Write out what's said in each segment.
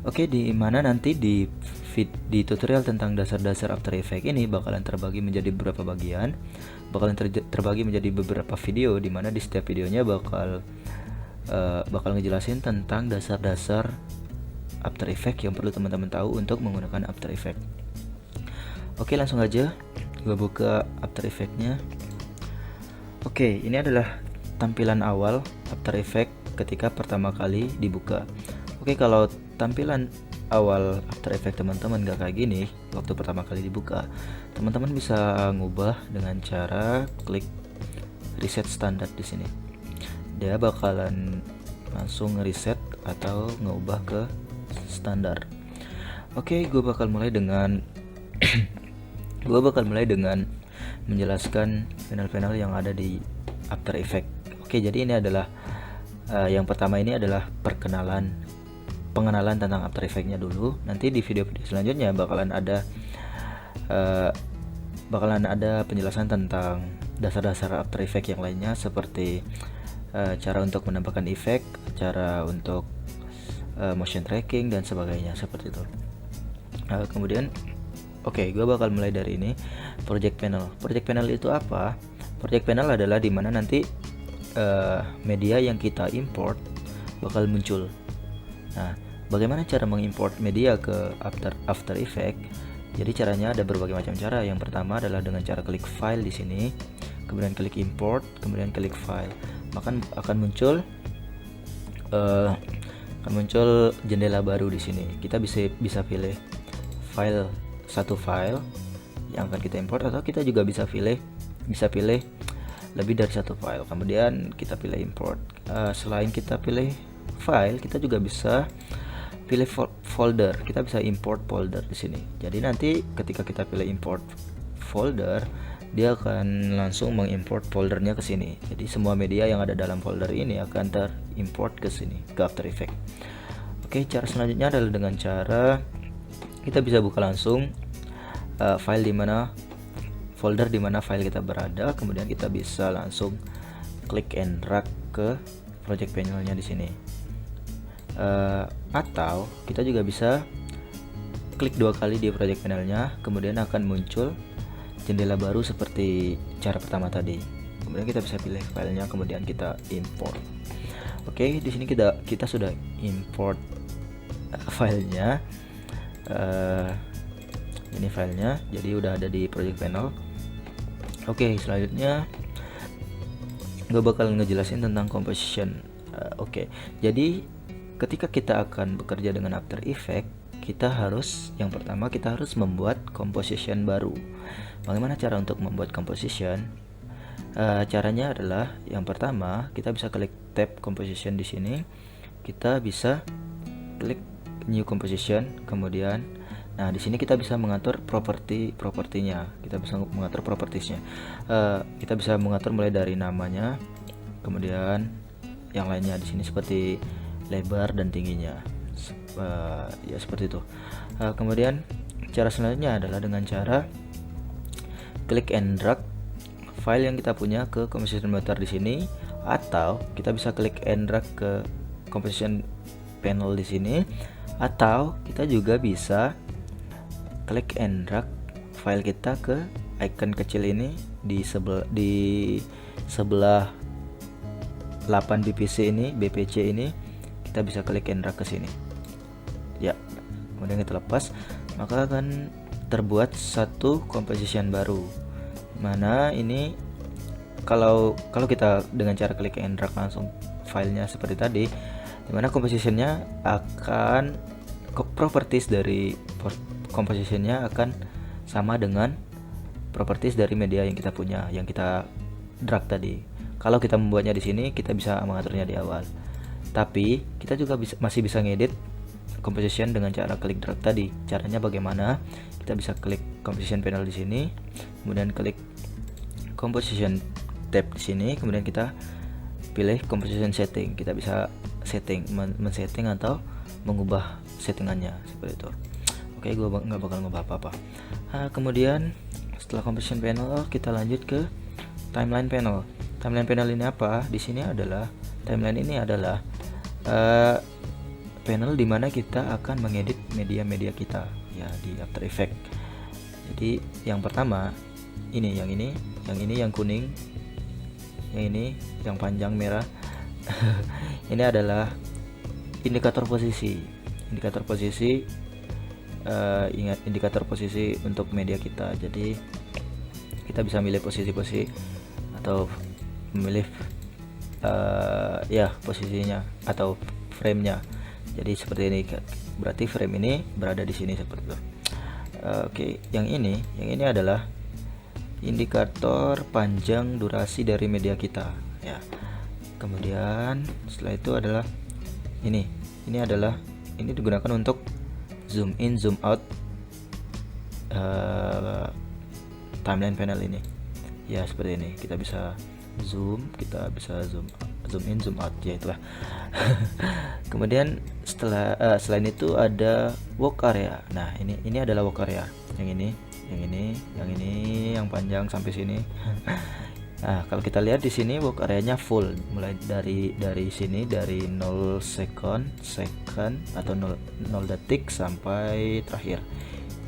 Oke, di mana nanti di tutorial tentang dasar-dasar After Effects ini bakalan terbagi menjadi beberapa bagian, terbagi menjadi beberapa video, di mana di setiap videonya bakal ngejelasin tentang dasar-dasar After Effects yang perlu teman-teman tahu untuk menggunakan After Effects. Oke, langsung aja gue buka After Effects-nya. Oke, ini adalah tampilan awal After Effects ketika pertama kali dibuka. Oke, kalau tampilan awal After Effects teman-teman gak kayak gini waktu pertama kali dibuka, teman-teman bisa ngubah dengan cara klik reset standar di sini. Dia bakalan langsung reset atau ngubah ke standar. Oke, gue bakal mulai dengan menjelaskan panel-panel yang ada di After Effects. Oke, jadi ini adalah yang pertama ini adalah pengenalan tentang After Effects-nya dulu. Nanti di video-video selanjutnya bakalan ada penjelasan tentang dasar-dasar After Effects yang lainnya, seperti cara untuk menambahkan efek, cara untuk motion tracking dan sebagainya, seperti itu. Kemudian gue bakal mulai dari ini, project panel. Project panel itu apa? Project panel adalah dimana nanti media yang kita import bakal muncul. Nah, bagaimana cara mengimport media ke After Effects? Jadi caranya ada berbagai macam cara. Yang pertama adalah dengan cara klik file di sini, kemudian klik import, kemudian klik file. Maka akan muncul jendela baru di sini. Kita bisa pilih satu file yang akan kita import, atau kita juga bisa pilih lebih dari satu file. Kemudian kita pilih import. Selain kita pilih file, kita juga bisa pilih folder. Kita bisa import folder di sini. Jadi nanti ketika kita pilih import folder, dia akan langsung mengimport foldernya ke sini. Jadi semua media yang ada dalam folder ini akan terimport ke sini, ke After Effects. Oke, cara selanjutnya adalah dengan cara kita bisa buka langsung folder di mana file kita berada, kemudian kita bisa langsung klik and drag ke project panelnya di sini. Atau kita juga bisa klik 2 kali di project panelnya, kemudian akan muncul jendela baru seperti cara pertama tadi. Kemudian kita bisa pilih filenya, kemudian kita import. Oke, di sini kita sudah import filenya. Ini filenya, jadi udah ada di project panel. Oke, selanjutnya gue bakal ngejelasin tentang composition. Jadi ketika kita akan bekerja dengan After Effects, yang pertama kita harus membuat composition baru. Bagaimana cara untuk membuat composition? Caranya adalah yang pertama kita bisa klik tab composition di sini. Kita bisa klik new composition, kemudian di sini kita bisa mengatur propertinya. Kita bisa mengatur propertiesnya. Kita bisa mengatur mulai dari namanya, kemudian yang lainnya di sini seperti lebar dan tingginya. Ya seperti itu. Kemudian cara selanjutnya adalah dengan cara klik and drag file yang kita punya ke composition monitor di sini, atau kita bisa klik and drag ke composition panel di sini, atau kita juga bisa klik and drag file kita ke icon kecil ini di sebelah 8 BPC ini, kita bisa klik and drag ke sini. Ya, kemudian kita lepas, maka akan terbuat satu composition baru. Mana ini kalau kita dengan cara klik and drag langsung filenya seperti tadi, dimana compositionnya akan properties dari compositionnya akan sama dengan properties dari media yang kita punya, yang kita drag tadi. Kalau kita membuatnya di sini, kita bisa mengaturnya di awal. Tapi kita juga masih bisa ngedit composition dengan cara klik drag tadi. Caranya bagaimana? Kita bisa klik composition panel di sini, kemudian klik composition tab di sini, kemudian kita pilih composition setting. Kita bisa men-setting atau mengubah settingannya seperti itu. Oke, gue nggak bakal ngubah apa-apa. Kemudian setelah composition panel, kita lanjut ke timeline panel. Timeline panel ini apa? Di sini adalah timeline ini adalah panel dimana kita akan mengedit media-media kita ya di After Effects. Jadi yang pertama ini, yang kuning, yang ini yang panjang merah. Ini adalah indikator posisi. Ingat, indikator posisi untuk media kita. Jadi kita bisa milih posisi-posisi atau memilih ya posisinya atau frame-nya. Jadi seperti ini, berarti frame ini berada di sini seperti itu. Oke, yang ini adalah indikator panjang durasi dari media kita ya. Kemudian setelah itu adalah ini digunakan untuk zoom in zoom out timeline panel ini ya, seperti ini. Kita bisa zoom in zoom out ya, itulah. Kemudian selain itu ada work area. Nah, ini adalah work area. Yang ini yang panjang sampai sini. Nah, kalau kita lihat di sini work area-nya full, mulai dari sini, dari 0 second atau 0 detik sampai terakhir.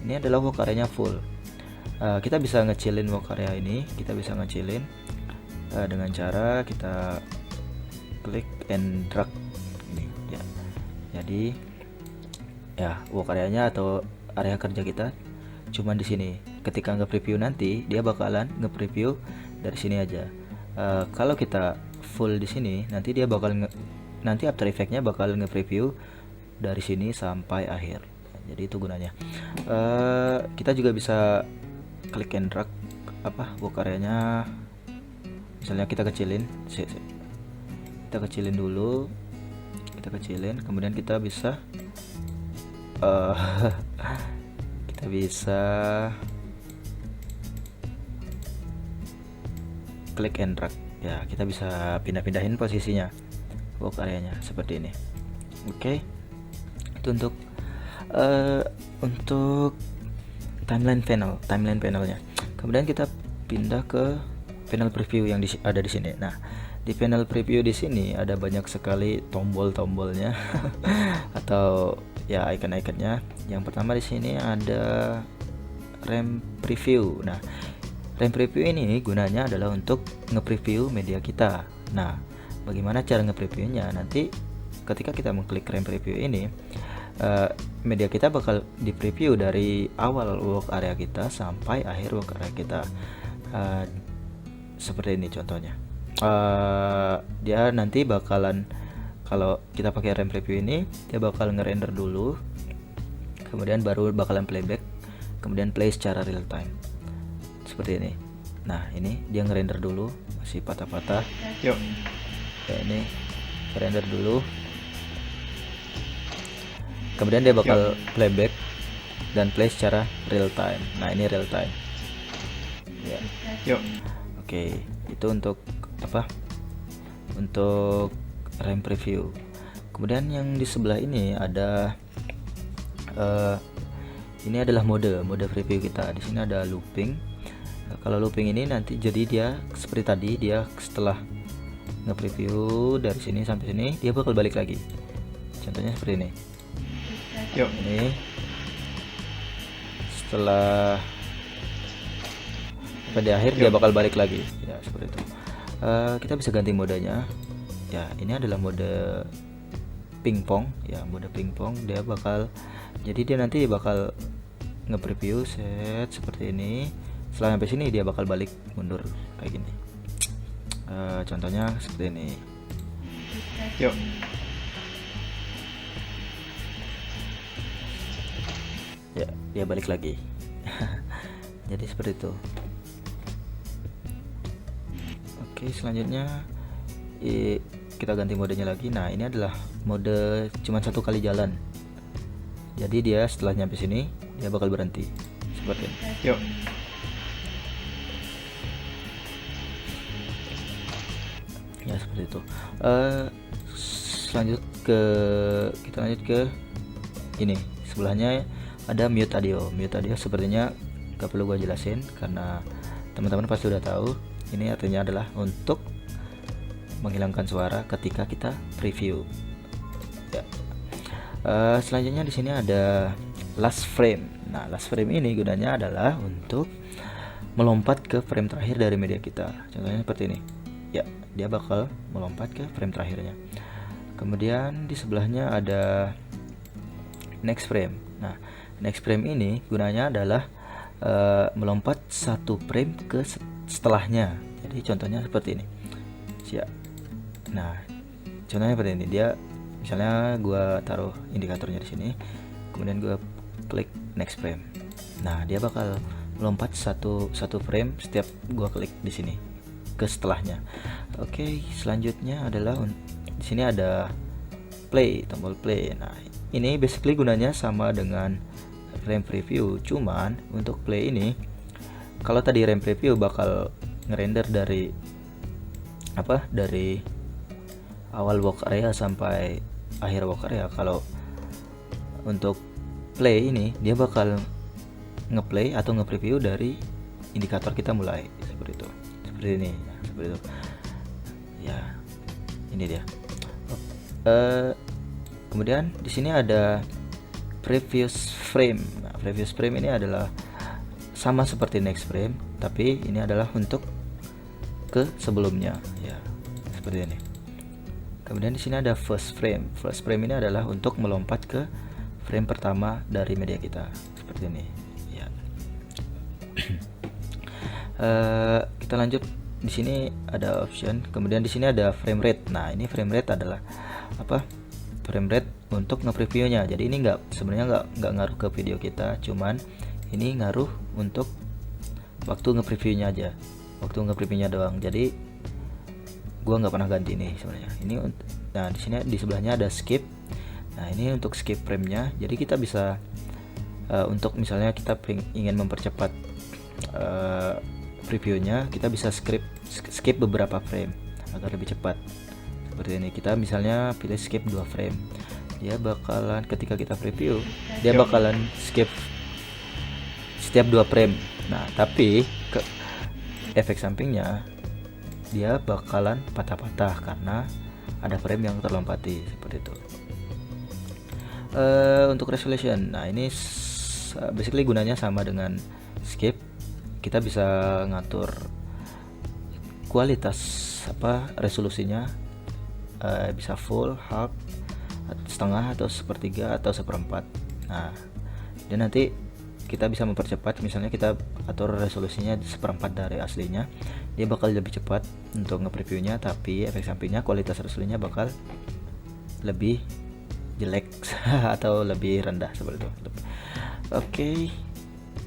Ini adalah work area-nya full. Kita bisa ngecilin work area ini, dengan cara kita klik and drag ini ya. Jadi ya work area-nya atau area kerja kita cuman di sini. Ketika nge-preview nanti dia bakalan nge-preview dari sini aja. Kalau kita full di sini, nanti dia nanti After Effects-nya bakal nge-preview dari sini sampai akhir. Jadi itu gunanya. Kita juga bisa klik and drag work area-nya. Misalnya kita kecilin, dulu, kemudian kita bisa klik and drag ya, kita bisa pindah-pindahin posisinya work area-nya seperti ini. Oke. Itu untuk timeline panelnya. Kemudian kita pindah ke panel preview yang ada di sini. Nah, di panel preview di sini ada banyak sekali tombol-tombolnya atau ya icon-iconnya. Yang pertama di sini ada ramp preview. Nah, ramp preview ini gunanya adalah untuk nge-preview media kita. Nah, bagaimana cara nge-previewnya? Nanti ketika kita mengklik ramp preview ini, media kita bakal di preview dari awal work area kita sampai akhir work area kita. Seperti ini contohnya. Dia nanti bakalan, kalau kita pakai ramp preview ini, dia bakal ngerender dulu, kemudian baru bakalan playback, kemudian play secara real time seperti ini. Nah, ini dia ngerender dulu, masih patah-patah. Yuk. Ya, ini ngerender dulu, kemudian dia bakal playback dan play secara real time. Nah, ini real time ya. Yuk. Oke, itu untuk untuk ramp preview. Kemudian yang di sebelah ini ada ini adalah mode preview kita. Di sini ada looping. Kalau looping ini nanti jadi dia seperti tadi, dia setelah nge-preview dari sini sampai sini, dia bakal balik lagi. Contohnya seperti ini. Yuk. Ini setelah pada akhir dia bakal balik lagi ya, seperti itu. Kita bisa ganti modenya ya. Ini adalah mode pingpong ya, mode pingpong. Dia bakal, jadi dia nanti bakal nge-preview set seperti ini. Setelah sampai sini dia bakal balik mundur kayak gini. Contohnya seperti ini. Yuk. Ya, dia balik lagi. Jadi seperti itu. Oke, selanjutnya kita ganti modenya lagi. Nah, ini adalah mode cuma satu kali jalan. Jadi dia setelah nyampe sini dia bakal berhenti seperti ini. Yuk. Ya, seperti itu. Kita lanjut ke ini. Sebelahnya ada mute audio. Mute audio sepertinya gak perlu gua jelasin karena teman-teman pasti udah tahu. Ini artinya adalah untuk menghilangkan suara ketika kita preview ya. Selanjutnya di sini ada last frame. Nah, last frame ini gunanya adalah untuk melompat ke frame terakhir dari media kita. Contohnya seperti ini. Ya, dia bakal melompat ke frame terakhirnya. Kemudian di sebelahnya ada next frame. Nah, next frame ini gunanya adalah melompat satu frame ke setelahnya. Jadi contohnya seperti ini. Siap. Nah, contohnya seperti ini. Dia misalnya gua taruh indikatornya di sini, kemudian gua klik next frame. Nah, dia bakal melompat satu frame setiap gua klik di sini ke setelahnya. Oke, selanjutnya adalah di sini ada play, tombol play. Nah, ini basically gunanya sama dengan RAM preview, cuman untuk play ini, kalau tadi RAM preview bakal ngerender dari awal walk area sampai akhir walk area. Kalau untuk play ini, dia bakal ngeplay atau nge-preview dari indikator kita mulai seperti itu, seperti ini, seperti itu. Ya, ini dia. Kemudian di sini ada previous frame. Nah, previous frame ini adalah sama seperti next frame, tapi ini adalah untuk ke sebelumnya, ya, seperti ini. Kemudian di sini ada first frame. First frame ini adalah untuk melompat ke frame pertama dari media kita, seperti ini. Ya. Kita lanjut. Di sini ada option. Kemudian di sini ada frame rate. Nah, ini frame rate adalah frame rate untuk nge-previewnya. Jadi ini sebenarnya nggak ngaruh ke video kita, cuman ini ngaruh untuk waktu nge-previewnya aja, waktu nge-previewnya doang. Jadi gua nggak pernah ganti nih sebenarnya. Nah, di sini di sebelahnya ada skip. Nah, ini untuk skip frame-nya. Jadi kita bisa untuk misalnya kita ingin mempercepat previewnya, kita bisa skip beberapa frame agar lebih cepat. Seperti ini, kita misalnya pilih skip 2 frame. Dia bakalan ketika kita preview, dia bakalan skip setiap 2 frame. Nah, tapi efek sampingnya dia bakalan patah-patah karena ada frame yang terlompati, seperti itu. Untuk resolution, nah ini basically gunanya sama dengan skip. Kita bisa ngatur kualitas resolusinya, bisa full, half, setengah, atau sepertiga, atau seperempat. Nah, dan nanti kita bisa mempercepat. Misalnya kita atur resolusinya seperempat dari aslinya, dia bakal lebih cepat untuk nge-previewnya, tapi efek sampingnya kualitas resolusinya bakal lebih jelek atau lebih rendah, seperti itu. Oke,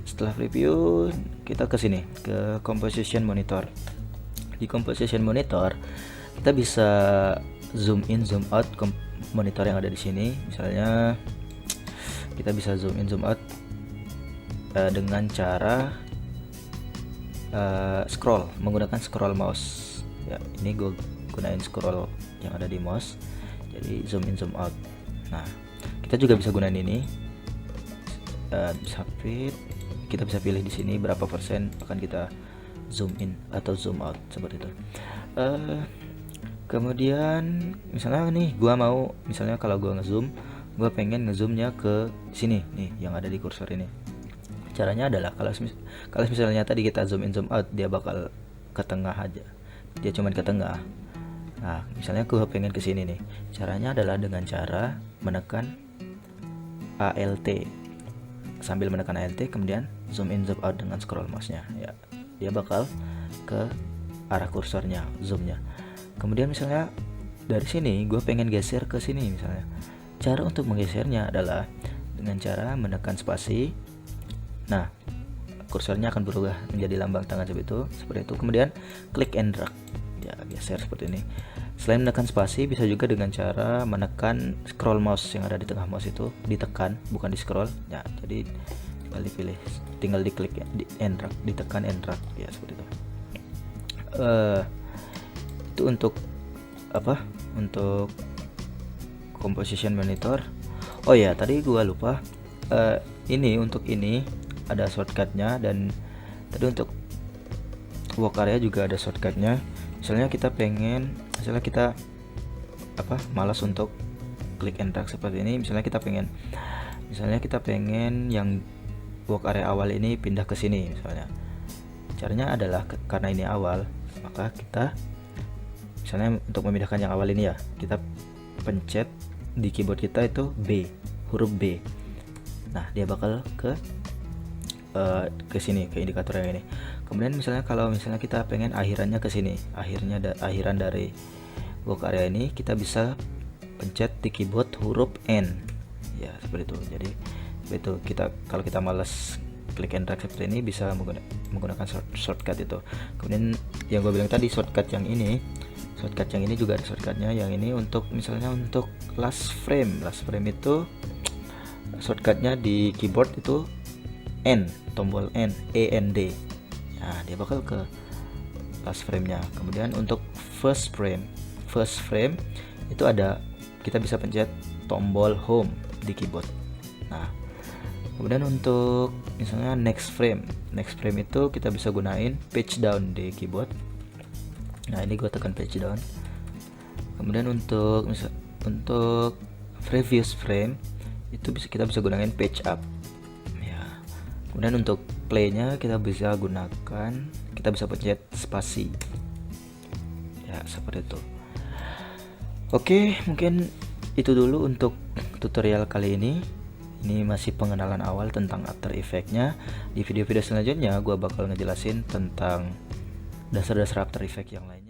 setelah preview kita ke sini, ke composition monitor. Di composition monitor kita bisa zoom in, zoom out monitor yang ada di sini. Misalnya kita bisa zoom in, zoom out dengan cara scroll, menggunakan scroll mouse. Ya, ini gue gunain scroll yang ada di mouse. Jadi zoom in, zoom out. Nah, kita juga bisa gunain ini. Bisa fit. Kita bisa pilih di sini berapa persen akan kita zoom in atau zoom out, seperti itu. Kemudian misalnya nih gua mau, misalnya kalau gua ngezoom, gua pengen ngezoomnya ke sini nih yang ada di kursor ini. Caranya adalah kalau misalnya tadi kita zoom in, zoom out, dia bakal ke tengah aja, dia cuman ke tengah. Nah, misalnya gua pengen ke sini nih, caranya adalah dengan cara menekan ALT. Sambil menekan ALT, kemudian zoom in, zoom out dengan scroll mouse-nya, ya, dia bakal ke arah kursornya, zoomnya. Kemudian misalnya dari sini gue pengen geser ke sini, misalnya cara untuk menggesernya adalah dengan cara menekan spasi. Nah, kursornya akan berubah menjadi lambang tangan seperti itu. Kemudian klik and drag, ya, geser seperti ini. Selain menekan spasi, bisa juga dengan cara menekan scroll mouse yang ada di tengah mouse itu, ditekan, bukan di scroll. Ya, jadi tinggal dipilih, tinggal diklik, and drag, ditekan and drag, ya, seperti itu. Itu untuk untuk composition monitor. Oh ya, tadi gua lupa, ini untuk ini ada shortcutnya, dan tadi untuk walk area juga ada shortcutnya. Misalnya kita malas untuk klik and drag seperti ini. Misalnya kita pengen yang work area awal ini pindah ke sini misalnya. Caranya adalah karena ini awal, maka kita misalnya untuk memindahkan yang awal ini ya, kita pencet di keyboard kita itu B, huruf B. Nah, dia bakal ke sini, ke indikator yang ini. Kemudian kalau misalnya kita pengen akhirannya ke sini, akhiran dari work area ini, kita bisa pencet di keyboard huruf N. Ya, seperti itu. Jadi itu kalau kita malas klik and drag seperti ini, bisa menggunakan shortcut itu. Kemudian yang gue bilang tadi, shortcut yang ini juga ada shortcutnya. Yang ini untuk misalnya untuk last frame itu shortcutnya di keyboard itu N, tombol N, END. Nah, dia bakal ke last frame-nya. Kemudian untuk first frame itu kita bisa pencet tombol home di keyboard. Nah, kemudian untuk misalnya next frame itu kita bisa gunain page down di keyboard. Nah, ini gue tekan page down. Kemudian untuk previous frame itu kita bisa gunain page up ya. Kemudian untuk play-nya kita bisa pencet spasi ya, seperti itu. Oke, mungkin itu dulu untuk tutorial kali ini. Ini masih pengenalan awal tentang After Effects-nya. Di video-video selanjutnya gue bakal ngejelasin tentang dasar-dasar After Effects yang lainnya.